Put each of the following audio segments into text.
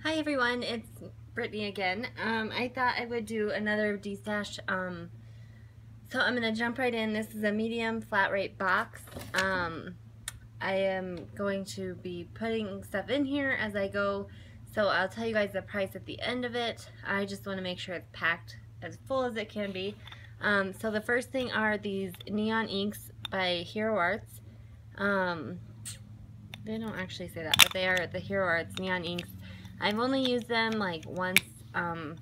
Hi everyone, it's Brittany again. I thought I would do another destash. So I'm going to jump right in. This is a medium flat rate box. I am going to be putting stuff in here as I go, so I'll tell you guys the price at the end of it. I just want to make sure it's packed as full as it can be. So the first thing are these neon inks by Hero Arts. They don't actually say that, but they are the Hero Arts neon inks. I've only used them like once, and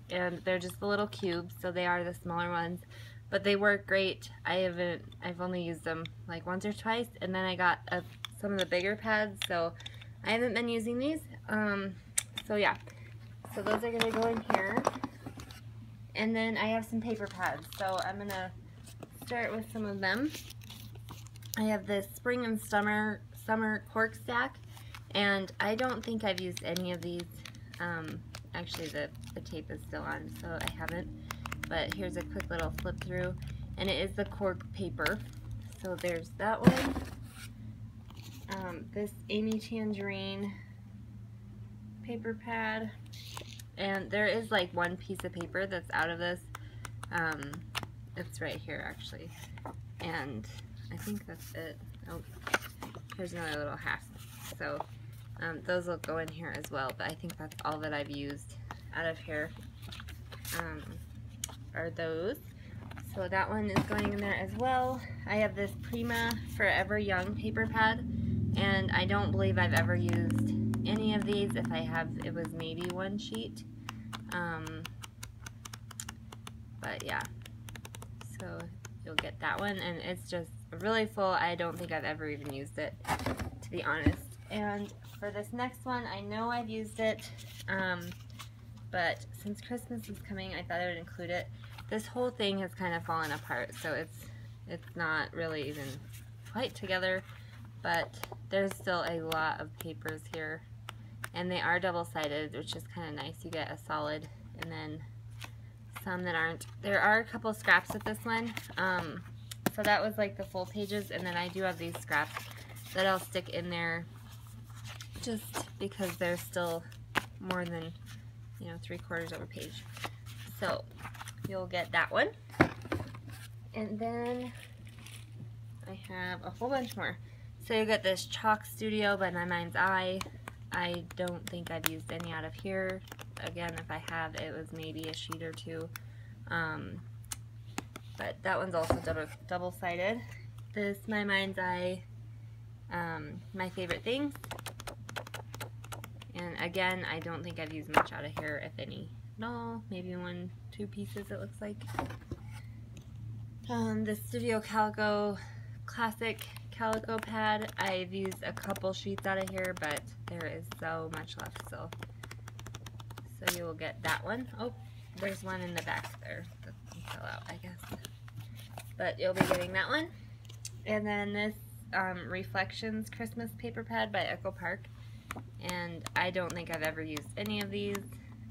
they're just the little cubes, so they are the smaller ones, but they work great. I've only used them like once or twice, and then I got some of the bigger pads, so I haven't been using these. So yeah, so those are gonna go in here, and then I have some paper pads, so I'm gonna start with some of them. I have this spring and summer cork stack. And I don't think I've used any of these. Actually the tape is still on, so I haven't. But here's a quick little flip through. And it is the cork paper. So there's that one. This Amy Tangerine paper pad. And there is like one piece of paper that's out of this. It's right here actually. And I think that's it. Oh, here's another little half. So those will go in here as well, but I think that's all that I've used out of here are those. So that one is going in there as well. I have this Prima Forever Young paper pad, and I don't believe I've ever used any of these. If I have, it was maybe one sheet. But yeah, so you'll get that one, and it's just really full. I don't think I've ever even used it, to be honest. And for this next one, I know I've used it, but since Christmas is coming, I thought I would include it. This whole thing has kind of fallen apart, so it's not really even quite together, but there's still a lot of papers here, and they are double-sided, which is kind of nice. You get a solid, and then some that aren't. There are a couple scraps with this one, so that was like the full pages, and then I do have these scraps that I'll stick in there just because there's still more than, 3/4 of a page. So you'll get that one. And then I have a whole bunch more. So you get this Chalk Studio by My Mind's Eye. I don't think I've used any out of here. Again, if I have, it was maybe a sheet or two. But that one's also double-sided. This My Mind's Eye, My Favorite Things. And again, I don't think I've used much out of here, if any. No, maybe 1-2 pieces it looks like. The Studio Calico Classic Calico Pad, I've used a couple sheets out of here, but there is so much left still. So you will get that one. Oh, there's one in the back there that fell out, I guess. But you'll be getting that one. And then this Reflections Christmas Paper Pad by Echo Park. And I don't think I've ever used any of these.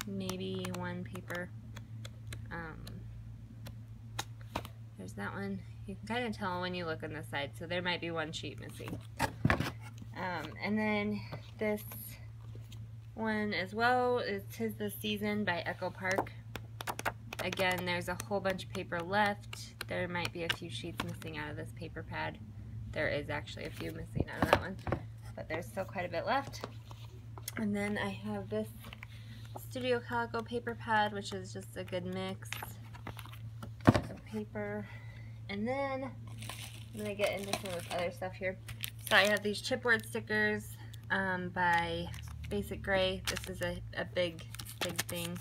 Maybe one paper. There's that one. You can kind of tell when you look on the side, so there might be one sheet missing. And then this one as well is 'Tis the Season by Echo Park. Again, there's a whole bunch of paper left. There might be a few sheets missing out of this paper pad. There is actually a few missing out of that one, but there's still quite a bit left. And then I have this Studio Calico paper pad, which is just a good mix of paper. And then I'm going to get into some of this other stuff here. So I have these chipboard stickers by Basic Gray. This is a big thing.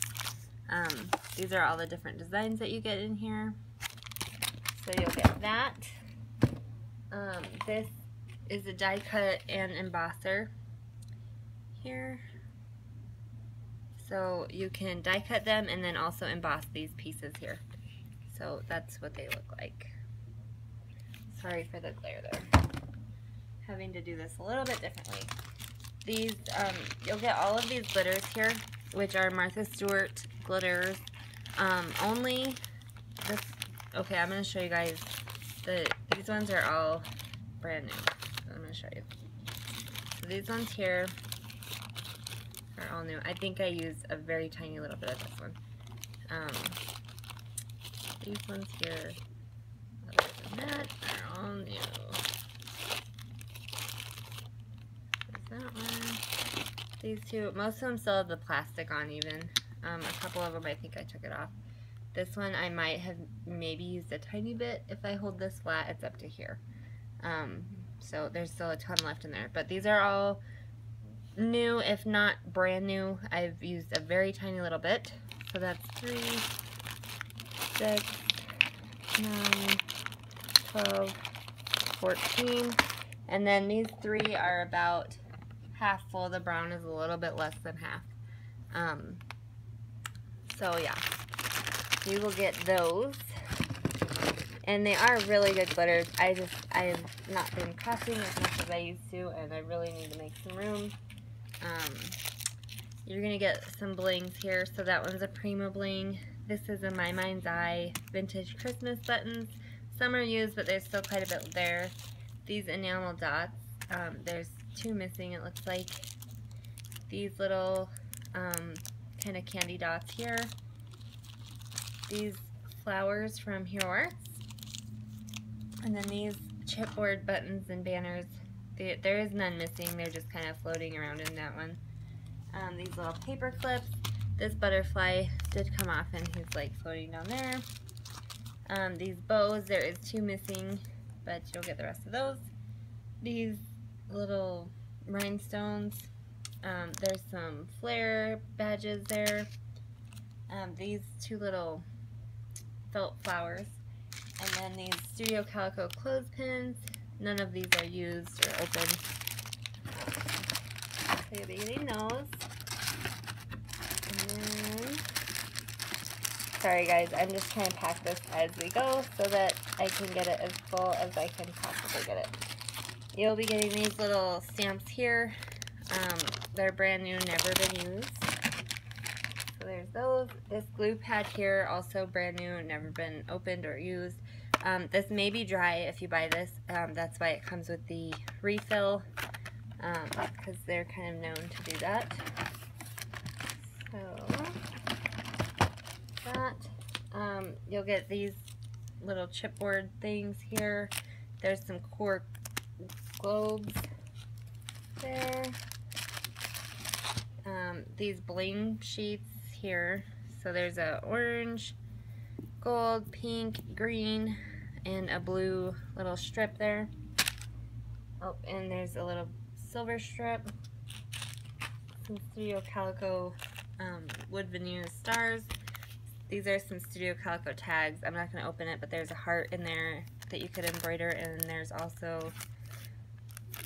These are all the different designs that you get in here. So you'll get that. This is a die cut and embosser here. So you can die cut them and then also emboss these pieces here. So that's what they look like. Sorry for the glare there. Having to do this a little bit differently. These, you'll get all of these glitters here, which are Martha Stewart glitters. Only this, okay, I'm going to show you guys, these ones are all brand new. So I'm going to show you. So these ones here, are all new. I think I used a very tiny little bit of this one. These ones here, other than that, are all new. There's that one. These two, most of them still have the plastic on even. A couple of them I think I took it off. This one I might have maybe used a tiny bit. If I hold this flat, it's up to here. So there's still a ton left in there. But these are all new, if not brand new. I've used a very tiny little bit. So that's 3, 6, 9, 12, 14. And then these 3 are about half full. The brown is a little bit less than half. So yeah, you will get those. And they are really good glitters. I have not been crafting as much as I used to, and I really need to make some room. You're going to get some blings here. So that one's a Prima bling. This is a My Mind's Eye vintage Christmas buttons. Some are used, but there's still quite a bit there. These enamel dots, there's 2 missing, it looks like. These little kind of candy dots here. These flowers from Hero Arts. And then these chipboard buttons and banners. There is none missing, they're just kind of floating around in that one. These little paper clips. This butterfly did come off and he's like floating down there. These bows, there is 2 missing, but you'll get the rest of those. These little rhinestones. There's some flare badges there. These 2 little felt flowers. And then these Studio Calico clothespins. None of these are used or open. So you'll be getting those. And then, sorry guys, I'm just trying to pack this as we go so that I can get it as full as I can possibly get it. You'll be getting these little stamps here. They're brand new, never been used. So there's those. This glue pad here, also brand new, never been opened or used. This may be dry if you buy this. That's why it comes with the refill, because they're kind of known to do that. So that, you'll get these little chipboard things here. There's some cork globes there. These bling sheets here. So there's a orange, gold, pink, green, and a blue little strip there. Oh, and there's a little silver strip. Some Studio Calico wood veneer stars. These are some Studio Calico tags. I'm not going to open it, but there's a heart in there that you could embroider, and there's also,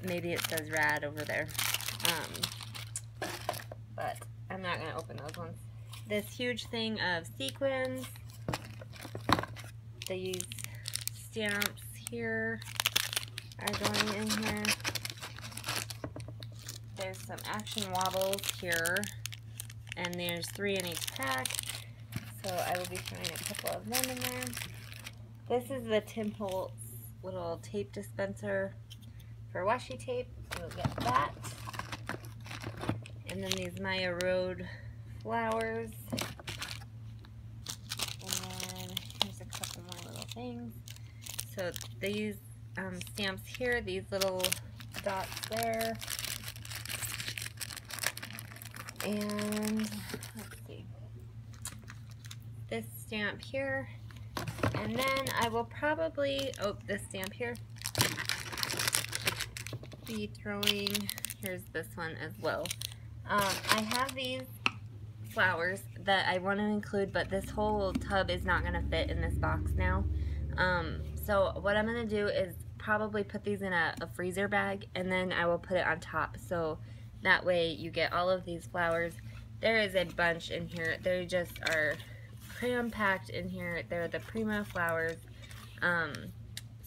maybe it says rad over there. But I'm not going to open those ones. This huge thing of sequins. These stamps here are going in here. There's some action wobbles here, and there's 3 in each pack, so I will be throwing a couple of them in there. This is the Tim Holtz little tape dispenser for washi tape. You'll get that. And then these Maya Road flowers. And then here's a couple more little things. So these stamps here, these little dots there. And let's see, this stamp here. And then I will probably, oh, this stamp here, be throwing, here's this one as well. I have these flowers that I want to include, but this whole tub is not going to fit in this box now. So what I'm going to do is probably put these in a freezer bag, and then I will put it on top. So that way you get all of these flowers. There is a bunch in here. They just are cram-packed in here. They're the Prima flowers.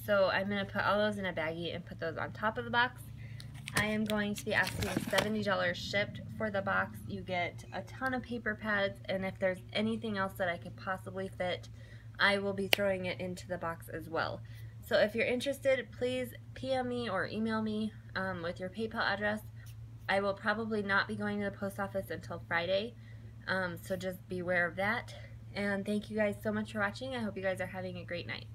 So I'm going to put all those in a baggie and put those on top of the box. I am going to be asking $70 shipped for the box. You get a ton of paper pads, and if there's anything else that I could possibly fit, I will be throwing it into the box as well. So if you're interested, please PM me or email me with your PayPal address. I will probably not be going to the post office until Friday, so just beware of that. And thank you guys so much for watching. I hope you guys are having a great night.